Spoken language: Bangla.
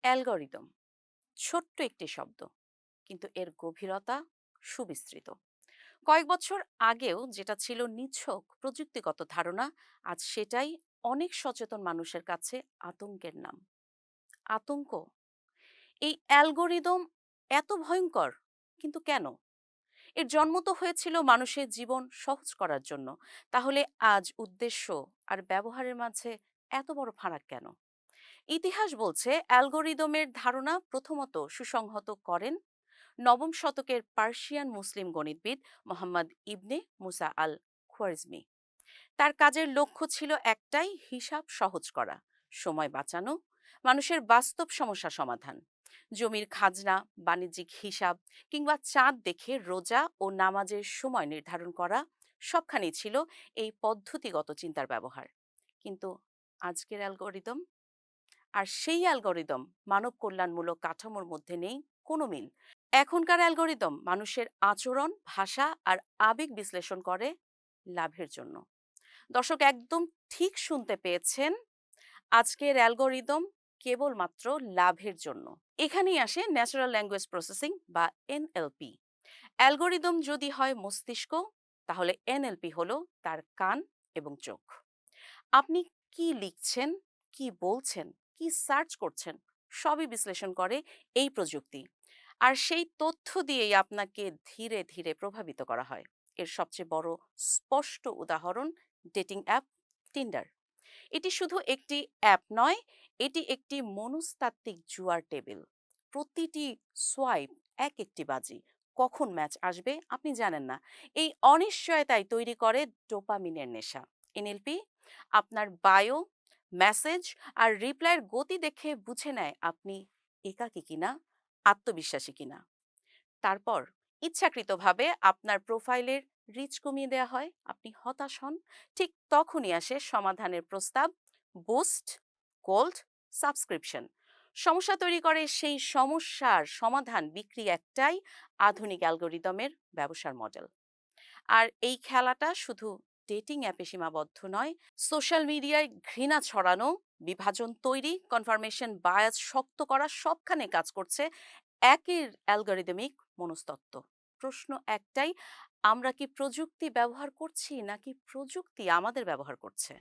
অ্যালগরিদম ছোট্ট একটি শব্দ, কিন্তু এর গভীরতা সুবিস্তৃত। কয়েক বছর আগেও যেটা ছিল নিছক প্রযুক্তিগত ধারণা, আজ সেটাই অনেক সচেতন মানুষের কাছে আতঙ্কের নাম। আতঙ্ক, এই অ্যালগরিদম এত ভয়ঙ্কর, কিন্তু কেন? এর জন্ম তো হয়েছিল মানুষের জীবন সহজ করার জন্য। তাহলে আজ উদ্দেশ্য আর ব্যবহারের মাঝে এত বড় ফারাক কেন? ইতিহাস বলছে অ্যালগরিদমের ধারণা প্রথমত সুসংহত করেন নবম শতকের পার্সিয়ান মুসলিম গণিতবিদ মোহাম্মদ ইবনে মুসা আল খোয়ারিজমি। তার কাজের লক্ষ্য ছিল একটাই, হিসাব সহজ করা, সময় বাঁচানো, মানুষের বাস্তব সমস্যা সমাধান। জমির খাজনা, বাণিজ্যিক হিসাব কিংবা চাঁদ দেখে রোজা ও নামাজের সময় নির্ধারণ করা, সবখানেই ছিল এই পদ্ধতিগত চিন্তার ব্যবহার। কিন্তু আজকের অ্যালগরিদম আর সেই অ্যালগরিদম মানব কল্যাণমূলক কাঠামোর মধ্যে নেই কোনো মিল। এখনকার অ্যালগরিদম মানুষের আচরণ, ভাষা আর আবেগ বিশ্লেষণ করে লাভের জন্য। দর্শক, একদম ঠিক শুনতে পেয়েছেন, আজকের অ্যালগরিদম কেবলমাত্র লাভের জন্য। এখানেই আসে ন্যাচারাল ল্যাঙ্গুয়েজ প্রসেসিং বা এনএলপি। অ্যালগরিদম যদি হয় মস্তিষ্ক, তাহলে এনএলপি হলো তার কান এবং চোখ। আপনি কি লিখছেন, কি বলছেন, কি সার্চ করছেন, সবই বিশ্লেষণ করে এই প্রযুক্তি। আর সেই তথ্য দিয়েই আপনাকে ধীরে ধীরে প্রভাবিত করা হয়। এর সবচেয়ে বড় স্পষ্ট উদাহরণ ডেটিং অ্যাপ টিন্ডার। এটি শুধু একটি অ্যাপ নয়, এটি একটি মনস্তাত্ত্বিক জুয়ার টেবিল। প্রতিটি সোয়াইপ এক একটি বাজি। কখন ম্যাচ আসবে আপনি জানেন না। এই অনিশ্চয়তাই তৈরি করে ডোপামিনের নেশা। এনএলপি আপনার বায়ো, মেসেজ আর রিপ্লাইয়ের গতি দেখে বুঝে নেয় আপনি একাকী কিনা, আত্মবিশ্বাসী কিনা। তারপর ইচ্ছাকৃতভাবে আপনার প্রোফাইলের রিচ কমিয়ে দেওয়া হয়, আপনি হতাশ হন। ঠিক তখনই আসে সমাধানের প্রস্তাব, বুস্ট, গোল্ড, সাবস্ক্রিপশন। সমস্যা তৈরি করে সেই সমস্যার সমাধান বিক্রি, একটাই আধুনিক অ্যালগোরিদমের ব্যবসার মডেল। আর এই খেলাটা শুধু ডেটিং অ্যাপে সীমাবদ্ধ নয়, সোশ্যাল মিডিয়ায় ঘৃণা ছড়ানো, বিভাজন তৈরি, কনফার্মেশন বায়াস শক্ত করা, সবখানে কাজ করছে একই অ্যালগরিদমিক মনস্তত্ত্ব। প্রশ্ন একটাই, আমরা কি প্রযুক্তি ব্যবহার করছি নাকি প্রযুক্তি আমাদের ব্যবহার করছে?